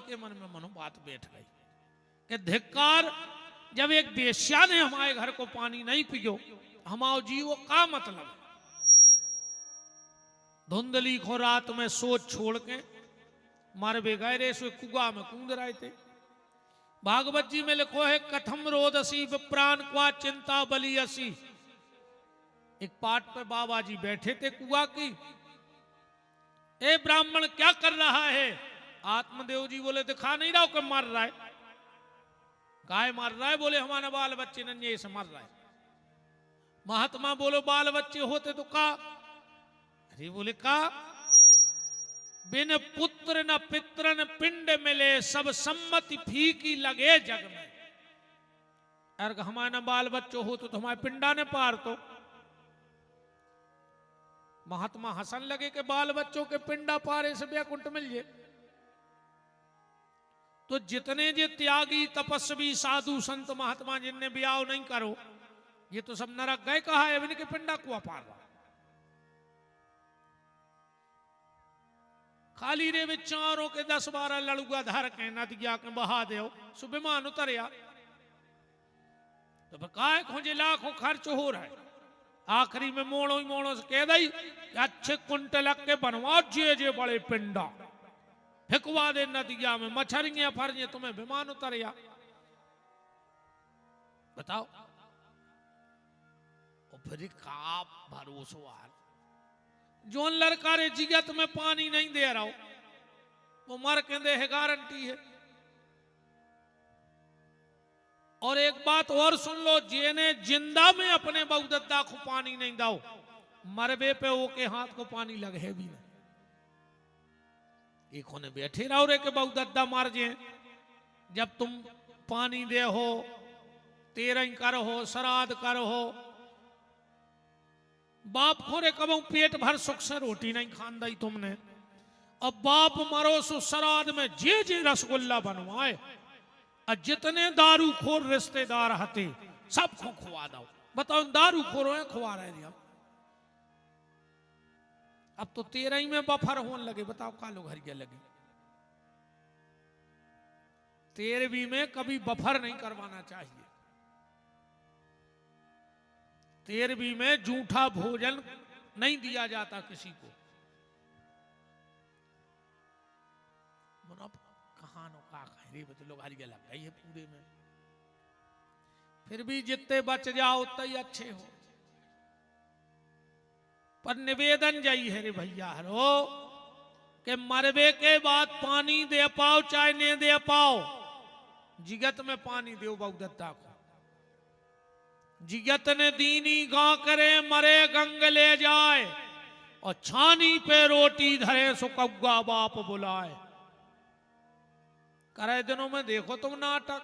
के मन में मनो बात बैठ गई कि धिक्कार, जब एक वेश्या ने हमारे घर को पानी नहीं पियो, हमारो जीवो का मतलब। धुंधली को रात में सोच छोड़ के मारवे गहरे से कुआ में कूद रहे थे। भागवत जी में लिखो है कथम रोदसी विप्राण क्वा चिंता बली असी। एक पाठ पे बाबा जी बैठे थे कुआ की। ए ब्राह्मण क्या कर रहा है? आत्मदेव जी बोले दिखा नहीं रहा हो कि मर रहा है। गाय मार रहा है? बोले हमारा बाल बच्चे नंजे से मर रहा है। महात्मा बोलो बाल बच्चे होते तो का? अरे बोले का बिन पुत्र न पित्र न पिंड मिले, सब सम्मति फीकी लगे जग में। अगर हमारा बाल बच्चों हो तो हमारे पिंडा ने पार तो। महात्मा हसन लगे कि बाल बच्चों के पिंडा पारे से बैकुंठ मिल जाए। तो जितने जे त्यागी तपस्वी साधु संत महात्मा जिनने ब्याह नहीं करो, ये तो सब नरक गए। कहा है इनके पिंडा कुआ पार रहा। खाली रे विचारों के 10-12 लड़ुआ धर के नदिया के बहा दो, सुविमान उतरिया तो काय खोजे लाखों खर्च हो रहा है। आखिरी में मोड़ो ही मोड़ो से कह दई अच्छे कुंटल के बनवा जे बड़े पिंडा फेंकवा दे नदिया में, मछरियां फरियां तुम्हें विमान उतरिया। बताओ और फिर का भरोसा जो लड़का रे जिगत में पानी नहीं दे रहा हो वो मर के दे है, गारंटी है। और एक बात और सुन लो, जेने जिंदा में अपने बहुदत्ता को पानी नहीं दाओ, मरबे पे वो के हाथ को पानी लगे भी नहीं। एक होने बैठे रहो रे के बहुदत्ता मार जे। जब तुम पानी दे हो, तेरह कर हो, श्राद्ध कर हो, बाप खोरे कबू पेट भर सुख से रोटी नहीं खान दी तुमने। अब बाप मरो सो श्राद्ध में जे रसगुल्ला बनवाए और जितने दारू खोर रिश्तेदार हते सबको खुआ दो। बताओ दारू खोरो है खुआ रहे हैं। अब तो 13 में बफर होने लगे। बताओ का लोग हरिया लगे। 13वीं में कभी बफर नहीं करवाना चाहिए। 13वीं में जूठा भोजन नहीं दिया जाता किसी को। कहानों का तो लोग हरिया लग गई है पूरे में। फिर भी जितने बच जाओ उतना ही अच्छे हो। पर निवेदन जाई है रे भैया हरो कि मरबे के बाद पानी दे पाओ चाहे नहीं दे पाओ, जिगत में पानी दो बहुदत्ता को। जिगत ने दीनी गा करे मरे गंग ले जाए, और छानी पे रोटी धरे सुकौआ बाप बुलाए। करे दिनों में देखो तुम नाटक।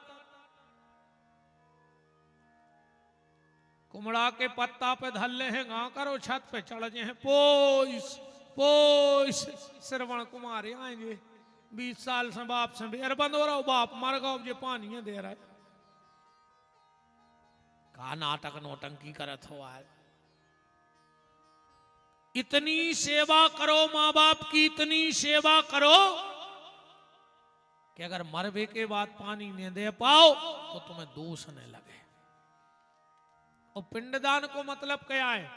कुमड़ा के पत्ता पे धल्ले हैं गा करो, छत पे चढ़ जे हैं पोइस पोइस श्रवण कुमार आएंगे 20 साल से बाप से बेर बंद हो रहा हो, बाप मर गो जो पानी दे रहा है। का नाटक नोटंकी करत हो आज। इतनी सेवा करो माँ बाप की, इतनी सेवा करो कि अगर मरबे के बाद पानी नहीं दे पाओ तो तुम्हें दोष न लगे। और पिंडदान को मतलब क्या है?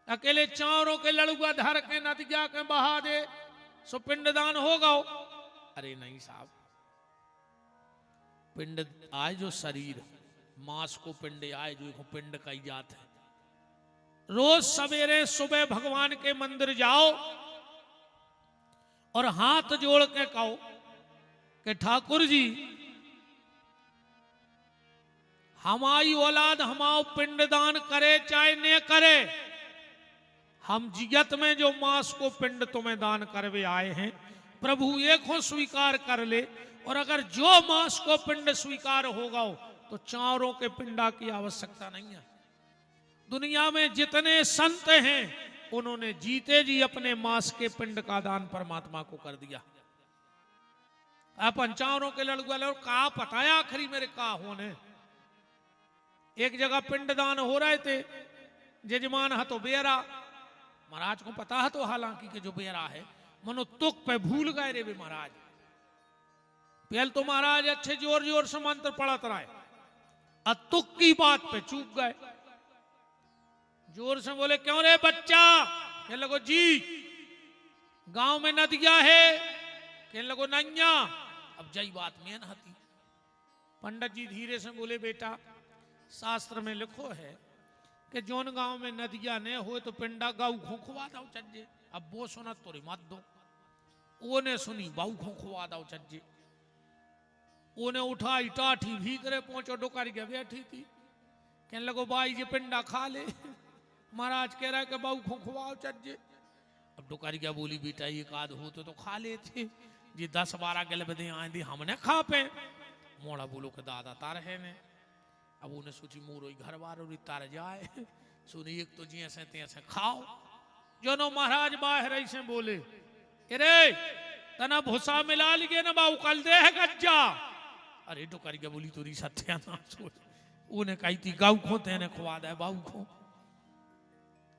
अकेले चारों के लड़ुआ धर के नदिया के बहा दे सो पिंडदान होगा? अरे नहीं साहब, पिंड आए जो शरीर मांस को पिंड आए जो पिंड का जात है। रोज सवेरे सुबह भगवान के मंदिर जाओ और हाथ जोड़ के कहो कि ठाकुर जी हमारी औलाद हमारा पिंडदान करे चाहे न करे, हम जिगत में जो मांस को पिंड तुम्हें दान करवे आए हैं प्रभु एक हो स्वीकार कर ले। और अगर जो मांस को पिंड स्वीकार होगा तो चारों के पिंडा की आवश्यकता नहीं है। दुनिया में जितने संत हैं उन्होंने जीते जी अपने मांस के पिंड का दान परमात्मा को कर दिया। अपन चारों के लड़ुआ लोग का पता है आखिरी मेरे का होने। एक जगह पिंडदान हो रहे थे, जजमान है तो बेरा, महाराज को पता है तो हालांकि कि जो बेरा है मनो तुक पे भूल गए रे भी महाराज। पहले तो महाराज अच्छे जोर जोर से मंत्र पढ़त रहे, अतुक की बात पे चूक गए। जोर से बोले क्यों रे बच्चा? कहने लगो जी गांव में नदिया है। कहने लगो नैया। अब जई बात में नहाती। पंडित जी धीरे से बोले बेटा शास्त्र में लिखो है कि जोन गांव में नदिया ने हो तो पिंडा गाऊ खोखवा दाओ चज्जे। अब वो सुना तोरी मत दो। वो ने सुनी बाऊ खोखवा दाओ चज्जे। ओने उठाई टाठी भीतरे पहुंचो डोकारी के बैठी थी। कहने लगो भाई जी पिंडा खा ले। महाराज कह रहा है कि बाऊ खोखवाओ चज्जे। अब डोकारी क्या बोली बेटा एक आध हो तो खा लेते जी 10-12 गले बदे आंधी हमने खा पे। मोड़ा बोलो के दादा तार है ने। अब उन्हें सोची मोरो घर बार तार जाए सुनी एक तो जी ऐसे तैसे खाओ। जो नो महाराज बाहर ऐसे बोले अरे तना भूसा मिला लिए ना बाऊ कल दे है गज्जा। अरे डोकारी क्या बोली तोरी सत्या ना सोच। उन्हें कही थी गाऊ खो तेने खुआ दे बाऊ खो।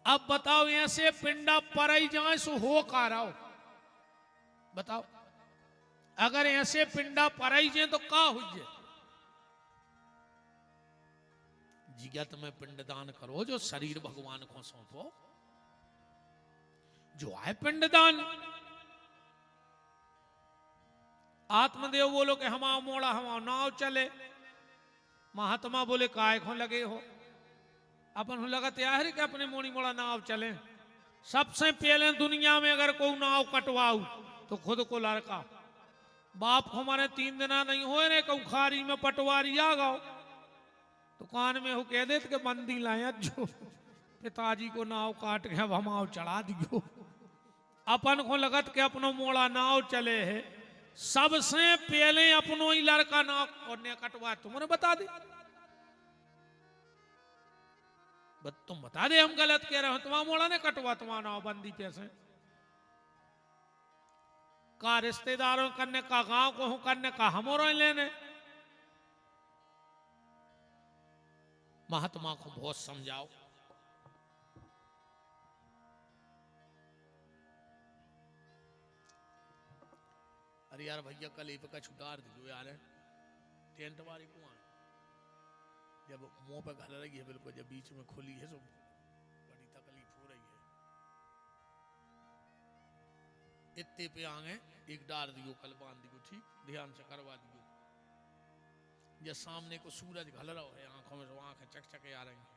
अब बताओ ऐसे पिंडा परई जाए सो हो का रहो बताओ। अगर ऐसे पिंडा परई जाए तो का हो जाए? जिज्ञा तुम्हें पिंडदान करो जो शरीर भगवान को सौंपो। जो आए पिंडदान। आत्मदेव बोलो कि हमारा मोड़ा हमारा नाव चले। महात्मा बोले काय को लगे हो? अपन हो लगा तैयार है कि अपने मोड़ी मोड़ा नाव चले। सबसे पहले दुनिया में अगर कोई नाव कटवाऊ तो खुद को लड़का बाप को हमारे 3 दिन नहीं हुए रे कऊ खारी में पटवारी आ गओ तो कान में हो कह देते कि बंदी लाया जो पिताजी को नाव काट के हम आओ चढ़ा दियो। अपन को लगत के अपनो मोड़ा नाव चले है। सबसे पहले अपनो ही लड़का नाव और ने कटवा तुमने बता दे। तुम बता दे हम गलत कह रहे हो। तुम्हारा मोड़ा ने कटवा तुम्हारा नाव बंदी पैसे का रिश्तेदारों करने का गांव को हूं करने का हमोरो लेने। महात्मा को बहुत समझाओ। अरे यार भैया कल एक का छुटार दियो यार टेंट वाली को जब मुंह पे घल रही है बिल्कुल जब बीच में खुली है तो बड़ी तकलीफ हो रही है। इतने पे आगे एक डार दियो कल बांध दियो ठीक ध्यान से करवा दियो। जब सामने को सूरज घल रहा है आंखों में आंखें चकचके आ रही हैं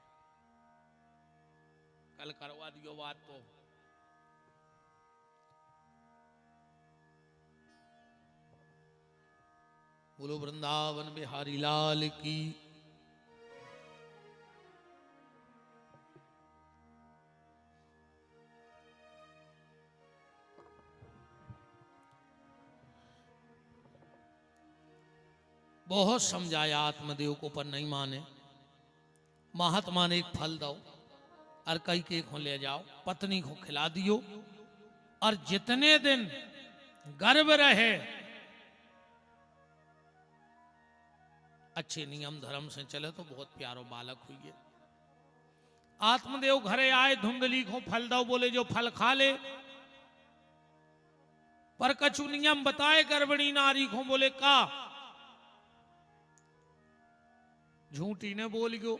कल करवा दियो बात तो। बोलो वृंदावन बिहारी लाल की। बहुत समझाया आत्मदेव को पर नहीं माने। महात्मा ने एक फल दो और कई के को ले जाओ पत्नी को खिला दियो और जितने दिन गर्भ रहे अच्छे नियम धर्म से चले तो बहुत प्यारो बालक हुई है। आत्मदेव घरे आए धुंधली को फल दो बोले जो फल खा ले। पर कछु नियम बताए गर्भिणी नारी को बोले का झूठी ने बोल गयो।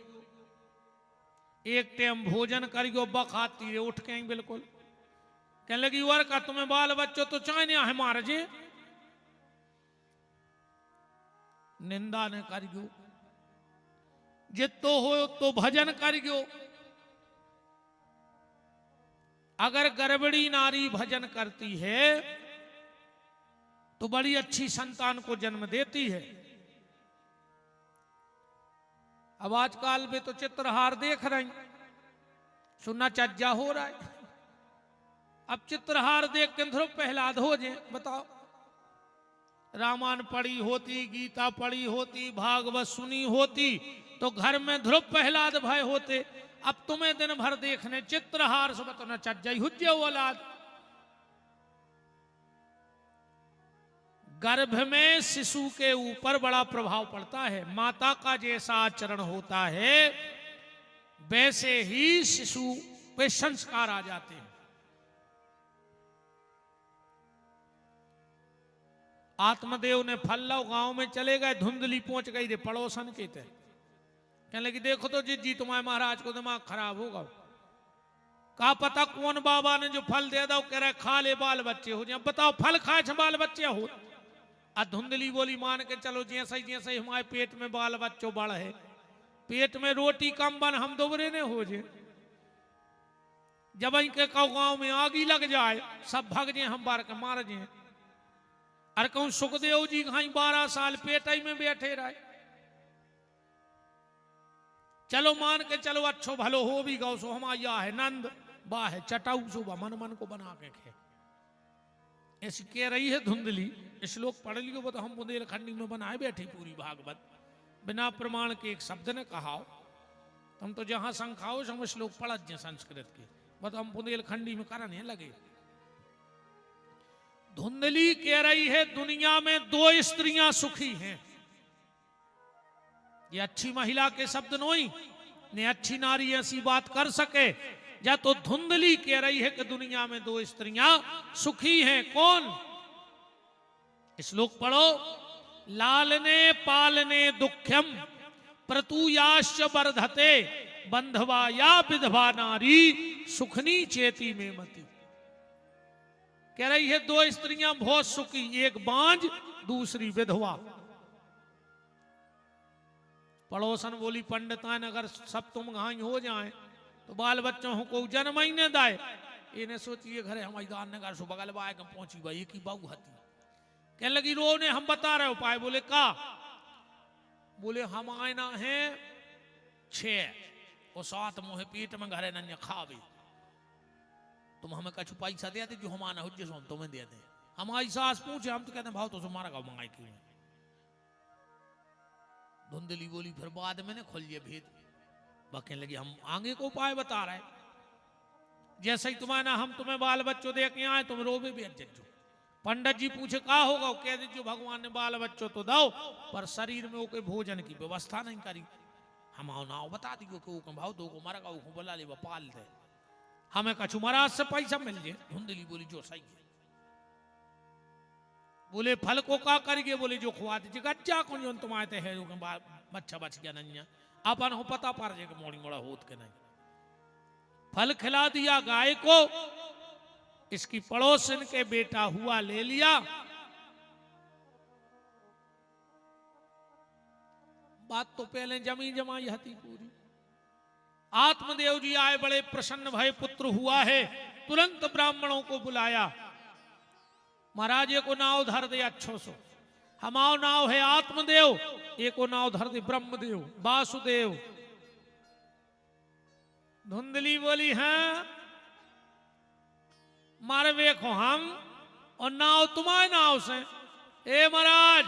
एक टाइम भोजन करियो बखाती रे उठ के बिल्कुल कहने लगी वर का तुम्हें बाल बच्चों तो चाहने है मार जे। निंदा ने करियो जितो हो तो भजन करियो। अगर गर्भिणी नारी भजन करती है तो बड़ी अच्छी संतान को जन्म देती है। अब आजकल में तो चित्रहार देख रहे सुनना चज्जा हो रहा है। अब चित्रहार देख के ध्रुव प्रहलाद हो जाए बताओ। रामायण पढ़ी होती गीता पढ़ी होती भागवत सुनी होती तो घर में ध्रुव प्रहलाद भय होते। अब तुम्हें दिन भर देखने चित्रहार से बताना चज्जा ही हुज्जे औलाद। गर्भ में शिशु के ऊपर बड़ा प्रभाव पड़ता है। माता का जैसा आचरण होता है वैसे ही शिशु पे संस्कार आ जाते हैं। आत्मदेव ने फल लो, गांव में चले गए, धुंधली पहुंच गई रे पड़ोसन के थे। कहने लगी देखो तो जी तुम्हारे महाराज को दिमाग खराब होगा। का पता कौन बाबा ने जो फल दे दो, कह रहे खा ले बाल बच्चे हो जाए। बताओ फल खाए छ बाल बच्चे हो। आ धुंधली बोली मान के चलो जैसे जैसे हमारे पेट में बाल बच्चों बढ़ है, पेट में रोटी कम बन हम दोबरे ने हो जे। जब इनके गांव में आगी लग जाए सब भग जाए, हम बार के मार जाए। अरे कहूं सुखदेव जी कहीं 12 साल पेट में बैठे रहे। चलो मान के चलो अच्छो भलो हो भी गौ सो हमारा या है नंद बा है चटाऊ सुबह मन मन को बना के खे। ऐसी कह रही है धुंधली। श्लोक पढ़ लियो वो तो हम बुंदेलखंडी में बनाए बैठे पूरी भागवत, बिना प्रमाण के एक शब्द ने कहा। तुम तो जहां संखाओ हम श्लोक पढ़ जे संस्कृत के, वो तो हम बुंदेलखंडी में करने लगे। धुंधली कह रही है दुनिया में 2 स्त्रियां सुखी हैं। ये अच्छी महिला के शब्द नोई ने अच्छी नारी ऐसी बात कर सके। या तो धुंधली कह रही है कि दुनिया में 2 स्त्रियां सुखी हैं। कौन? श्लोक पढ़ो। लालने पालने दुख्यम प्रतुयाश्च वर्धते बंधवा या विधवा नारी सुखनी चेती में मती। कह रही है 2 स्त्रियां बहुत सुखी, एक बांझ दूसरी विधवा। पड़ोसन बोली पंडितान अगर सब तुम घाई हो जाए तो बाल बच्चों को जन्म ही न दाए। इन्हें सोचिए घरे हमारी दान नगर सो बगल बाय के पहुंची भाई की बहू हती। कहने लगी रो ने हम बता रहे उपाय। बोले का? बोले हम आयना है 6 और 7 मोहे पेट में घरे न खावे। तुम हमें कछु पैसा दे दे जो हम आना हो जिस हम तुम्हें दे दे। हमारी सास पूछे हम तो कहते भाव तो तुम्हारा का मंगाई क्यों। धुंधली बोली फिर बाद में ने खोल लिया भेद। कहने लगी हम आगे को उपाय बता रहे। जैसे ही तुम्हारा हम तुम्हें बाल बच्चों दे के आए तुम रोबे भी अज्जो। पंडित जी पूछे का होगा? कह दीजिए भगवान ने बाल बच्चों तो दो पर शरीर में वो भोजन की व्यवस्था नहीं करी। हम आओ ना बता दियो कि वो भाव दो को मरा का वो बोला ले पाल दे हमें कछु महाराज से पैसा मिल जाए। धुंधली बोली जो सही है। बोले फल को का करिए? बोले जो खुआ दीजिए गज्जा को जो तुम आते हैं बच्चा बच गया नहीं अपन हो पता पड़ जाए मोड़ी मोड़ा होत के नहीं। फल खिला दिया गाय को। इसकी पड़ोसन के बेटा हुआ ले लिया। बात तो पहले जमी जमाई हती पूरी। आत्मदेव जी आए बड़े प्रसन्न भय, पुत्र हुआ है। तुरंत ब्राह्मणों को बुलाया। महाराज को नाव धर दे अच्छो सो। हमाओ नाव है आत्मदेव, एको नाव धर दे ब्रह्मदेव वासुदेव। धुंधली बोली हैं मारे देखो हम और नाव तुम्हारे नाव से। ए महाराज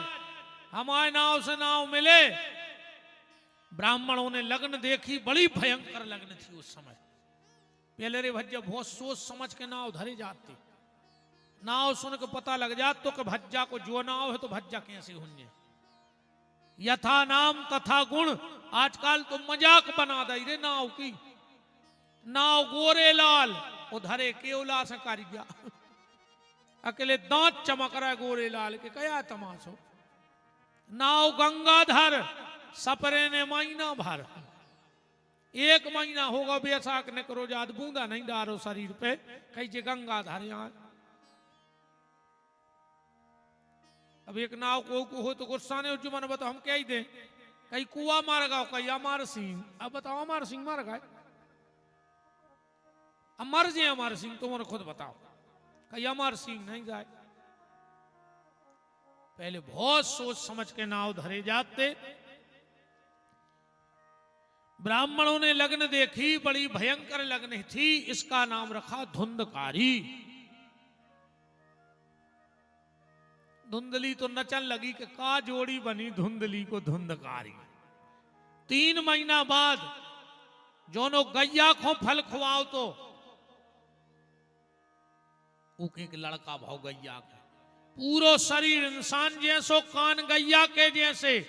हमारे नाव से नाव मिले। ब्राह्मणों ने लगन देखी, बड़ी भयंकर लगन थी उस समय। पहले रे भज्जा बहुत सोच समझ के नाव धरे जाते। नाव सुन के पता लग जात तो कि भज्जा को जो नाव है तो भज्जा कैसे होंगे। यथा नाम तथा गुण। आजकल तो मजाक बना दे रे नाव की। नाव गोरे लाल उधरे केवला से कर गया। अकेले दांत चमक रहा है गोरे लाल के, क्या तमाशो। नाव गंगाधर सपरे ने महीना भर, 1 महीना होगा बैसाख ने करो जाद बूंदा नहीं डारो शरीर पे। कही जे गंगाधर यहाँ। अब एक नाव को हो तो गुस्सा ने जुमन बताओ हम क्या ही दे। कहीं कुआ मार गया, कहीं अमर सिंह। अब बताओ अमर सिंह मार गए? अमर जी अमर सिंह तुम खुद बताओ। कहीं अमर सिंह नहीं जाए। पहले बहुत सोच समझ के नाव धरे जाते। ब्राह्मणों ने लगन देखी, बड़ी भयंकर लगन थी। इसका नाम रखा धुंधकारी। धुंधली तो नचन लगी कि का जोड़ी बनी धुंधली को धुंधकारी। 3 महीना बाद जोनो गैया को फल खुआओ तो एक लड़का भाव गैया का पूरो शरीर इंसान जैसो, कान गैया के जैसे।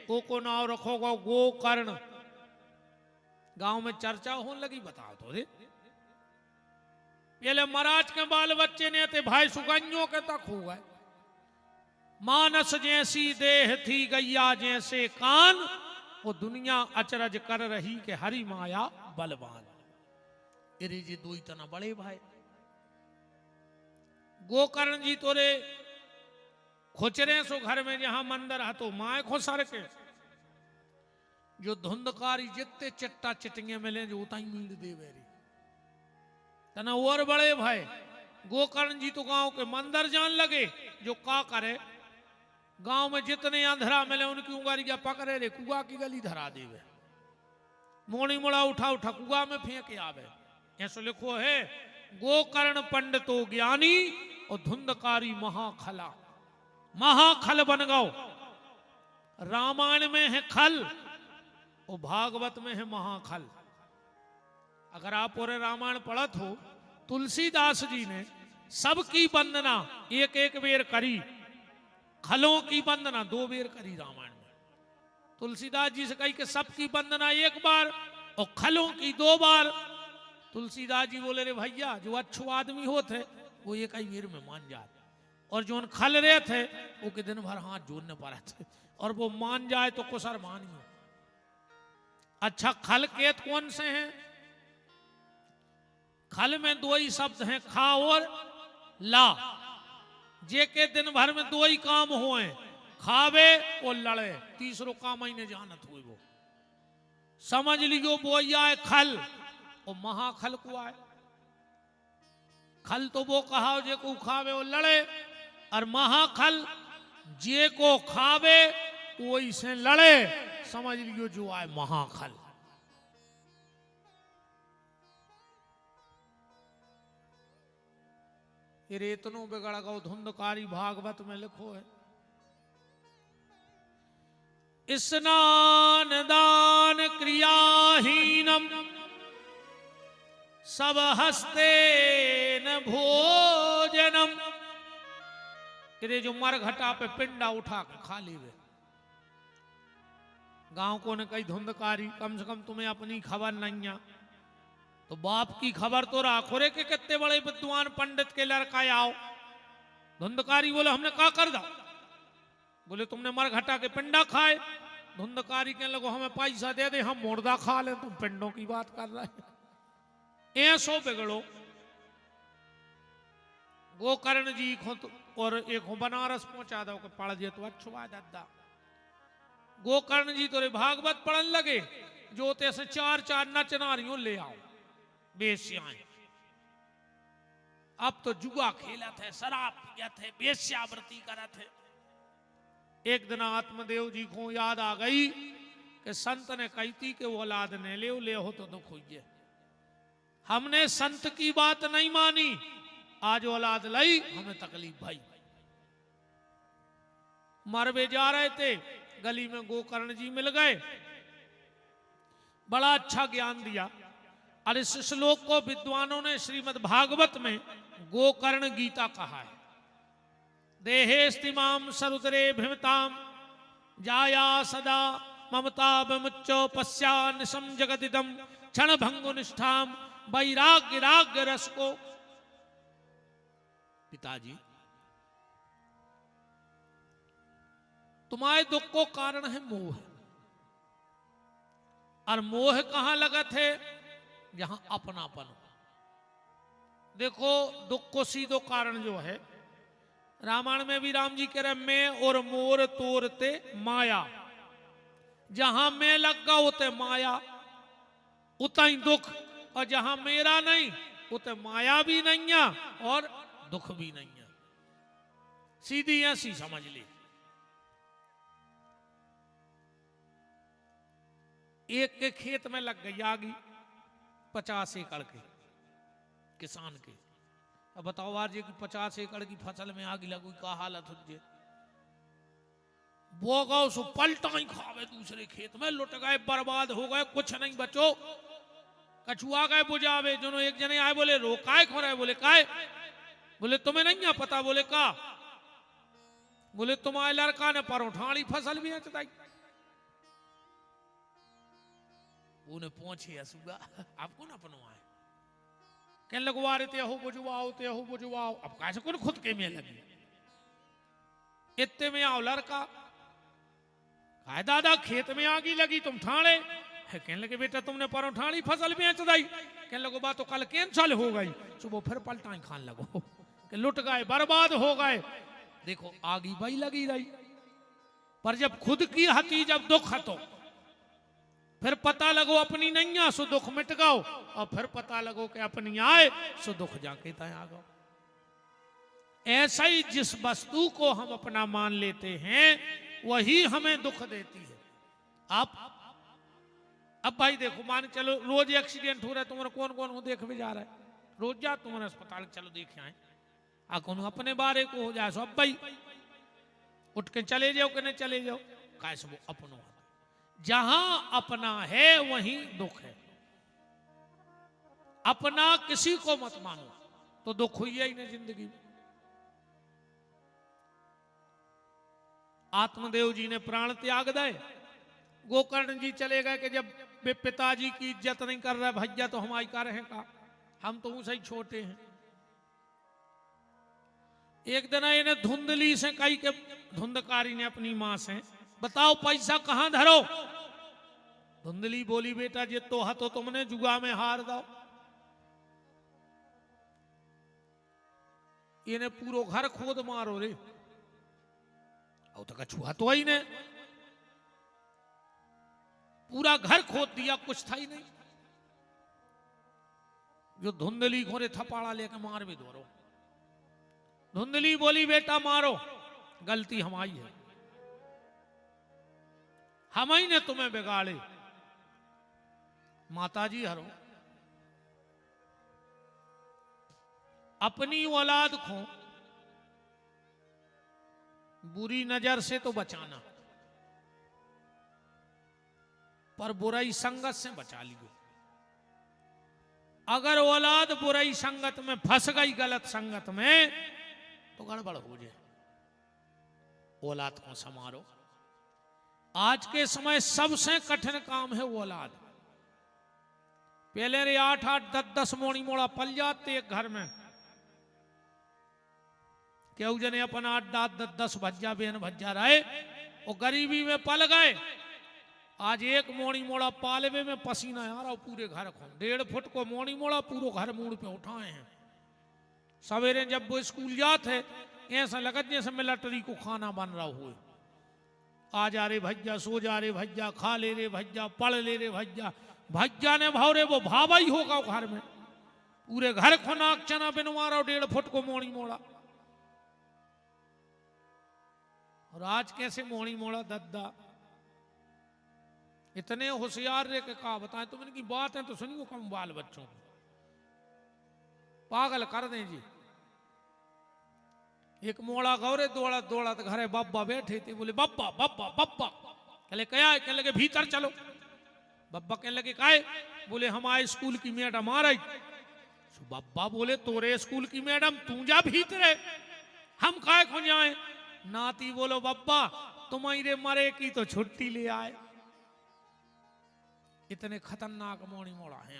को नाव रखोगा गोकर्ण। गांव में चर्चा होने लगी। बताओ तो रे पहले महाराज के बाल बच्चे ने थे भाई सुगंजों के तक हो गए। मानस जैसी देह थी गैया जैसे कान, वो दुनिया अचरज कर रही के हरि माया बलवान। अरे जी दो ही तना बड़े भाई। गोकर्ण जी तोरे खोचरे सो घर में जहां मंदिर है तो माए खो सर के जो धुंधकारी जितने चिट्टा चिटिंगे मिले जो उताई मीड़ दे वेरी तना और बड़े भाई। गोकर्ण जी तो गांव के मंदिर जान लगे जो का करे, गांव में जितने अंधरा मिले उनकी उंगारिया पकड़े रे कुआ की गली धरा देवे, मोड़ी मोड़ा उठा उठा कुआ में फेंक आवे। ऐसा लिखो है गोकर्ण पंडितो ज्ञानी और धुंधकारी महाखला। महाखल बन गओ। रामायण में है खल और भागवत में है महाखल। अगर आप पूरे रामायण पढ़त हो, तुलसीदास जी ने सबकी वंदना एक एक बेर करी, खलों की वंदना 2 बेर करी रामायण में। तुलसीदास जी से कही कि सबकी वंदना 1 बार और खलों की 2 बार। तुलसीदास जी बोले रे भैया जो अच्छो आदमी होते वो एक ही बेर में मान जाते, और जो खल रहे थे वो के दिन भर हाथ जोड़ने पड़े थे, और वो मान जाए तो कुसर मानिए। अच्छा खल केत कौन से हैं? खल में 2 ही शब्द हैं, खा और ला। जे के दिन भर में 2 ही काम हुए, खावे और लड़े, तीसरो काम ही नहीं जानत हुए। वो समझ लियो वो आए खल और महाखल को आए। खल तो वो कहा जे को खावे और लड़े, और महाखल जे को खावे वही से लड़े, समझ लियो जो आए महाखल। ये रेतनो बिगड़ गो धुंधकारी भागवत में लिखो है। स्नान दान क्रियाहीनम सब हस्ते न भोजनम। तेरे जो मरघटा पे पिंडा उठा के खा लीवे। गांव को ने कई धुंधकारी, कम से कम तुम्हें अपनी खबर नहीं है तो बाप की खबर तो राखो रे के कितने बड़े विद्वान पंडित के लड़का आओ। धुंधकारी बोले हमने क्या कर दा? बोले तुमने मरघटा के पिंडा खाए। धुंधकारी कहने लगो हमें पैसा दे दे, हम मुर्दा खा ले, तुम पिंडों की बात कर रहे। ऐसो बिगड़ो। गोकर्ण जी को और एक बनारस पहुंचा दो के पढ़ जे तो अच्छो आ दादा। गोकर्ण जी तो भागवत पढ़न लगे, जो से 4 नच नारियों ले आओ बेस्याएं। अब तो जुआ खेला थे, शराब पिया थे, बेस्यावृत्ति करा थे। एक दिन आत्मदेव जी को याद आ गई कि संत ने कही थी कि वो औलाद ने ले हो तो दुख हुई। हमने संत की बात नहीं मानी, आज औलाद लाई हमें तकलीफ भाई। मरवे जा रहे थे, गली में गोकर्ण जी मिल गए, बड़ा अच्छा ज्ञान दिया। और इस श्लोक को विद्वानों ने श्रीमद् भागवत में गोकर्ण गीता कहा है। देहेस्तिमाम सरुद्रे भिमताम जाया सदा ममता विमुच्चो पश्या निशम जगदिदम क्षण भंगु निष्ठाम वैराग्य राग्य रस को। पिताजी तुम्हारे दुख को कारण है मोह, और मोह कहां लगत है? जहां अपनापन हो। देखो दुख को सीधो कारण जो है, रामायण में भी राम जी कह रहे मैं और मोर तोरते माया। जहां मैं लग गया उते माया, उतना ही दुख। और जहां मेरा नहीं उते माया भी नहीं है और दुख भी नहीं है। सीधी ऐसी समझ ली। एक के खेत में लग गई आगी 50 एकड़ के किसान के। अब बताओ आज ये कि 50 एकड़ की फसल में आग लगू का हालत हो जाए। वो गौ सो पलटा ही खावे दूसरे खेत में, लुट गए, बर्बाद हो गए, कुछ नहीं बचो। कछुआ गए बुझावे। जो एक जने आए बोले रो काय खो रहे? बोले काय? बोले तुम्हें नहीं है पता? बोले का? बोले तुम्हारे लड़का ने परोठानी फसल भी है। उन्हें पहुंचे असुगा आपको ना अपनवाए कहने लगवा रहे ते हो बुझवाओ, ते हो बुझवाओ। अब कैसे कौन खुद के में लगी। इतने में आओ लड़का, कहा दादा खेत में आगी लगी तुम ठाणे है। कहने लगे बेटा तुमने पर ठाणी फसल बेच दी। कहने लगो बात तो कल कैंसल हो गई, सुबह फिर पलटा खान लगो कि लुट गए बर्बाद हो गए। देखो आगी भाई लगी रही, पर जब खुद की हती जब दुख हतो फिर पता लगो अपनी नहीं आ सो दुख मिट गओ, और फिर पता लगो कि अपनी आए सो दुख जाके तय आ गओ। ऐसा ही जिस वस्तु को हम अपना मान लेते हैं वही हमें दुख देती है। आप अब भाई देखो मान चलो रोज एक्सीडेंट हो रहा है, तुम्हारा कौन कौन को देख भी जा रहा है, रोज जा तुम्हारे अस्पताल चलो देखे आए, आ कौन अपने बारे को हो जाए सो अब भाई उठ के चले जाओ कि नहीं चले जाओ, कैसे वो अपनों जहां अपना है वहीं दुख है। अपना किसी को मत मानो तो दुख हुई ही नहीं जिंदगी में। आत्मदेव जी ने प्राण त्याग दे, गोकर्ण जी चले गए कि जब वे पिताजी की इज्जत नहीं कर रहे भैया तो हमारी का रहेगा, हम तो उनसे ही छोटे हैं। एक दिन इन्हें धुंधली से कही के धुंधकारी ने अपनी मां से बताओ पैसा कहां धरो। धुंधली बोली बेटा जे तो हा तो तुमने जुआ में हार दो। इन्हें पूरो घर खोद मारो रे, और तो कछुआ तो ही ने पूरा घर खोद दिया, कुछ था ही नहीं। जो धुंधली घोरे थपाड़ा लेकर मार भी दो। धुंधली बोली बेटा मारो, गलती हमारी है, हम ही ने तुम्हें बिगाड़े। माताजी हरो अपनी औलाद को बुरी नजर से तो बचाना, पर बुराई संगत से बचा लियो। अगर औलाद बुराई संगत में फंस गई, गलत संगत में, तो गड़बड़ हो जाए। औलाद को संभालो। आज के समय सबसे कठिन काम है औलाद। पहले रे 8-8 10-10 मोड़ी मोड़ा पल जाते एक घर में, क्यों जने अपना 8-8 10-10 भज्जा बेन भज्जा रहे, वो गरीबी में पल गए। आज एक मोड़ी मोड़ा पालवे में पसीना आ रहा पूरे घर को, 1.5 फुट को मोड़ी मोड़ा पूरा घर मूड पे उठाए हैं। सवेरे जब वो स्कूल जाते ऐसा लगत जैसे मिलिट्री को खाना बन रहा हुए। आ जा रे भज्जा, सो जा रे भज्जा, खा ले रे भज्जा, पढ़ ले रे भज्जा। भज्जा ने भाव रे वो भावा ही होगा घर में, पूरे घर को नाक चना बिनवा रहा 1.5 फुट को मोड़ी मोड़ा। और आज कैसे मोड़ी मोड़ा दद्दा, इतने होशियार रे के कहा बताएं तुम, इनकी बात है तो सुनियो कम बाल बच्चों को पागल कर दें जी। एक मोड़ा गौरे दौड़ा दौड़ा तो घरे बब्बा बैठे थे, बोले बब्बा बब्बा बब्बा। कहले क्या है? कहने लगे भीतर चलो। बब्बा कहने लगे काहे? बोले हमारे स्कूल की मैडम आ रही। बब्बा बोले तोरे स्कूल की मैडम, तू जा भीतर, हम काहे को जाए? नाती बोलो बब्बा तुम्हारे मरे की तो छुट्टी ले आए। इतने खतरनाक मोड़ी मोड़ा है।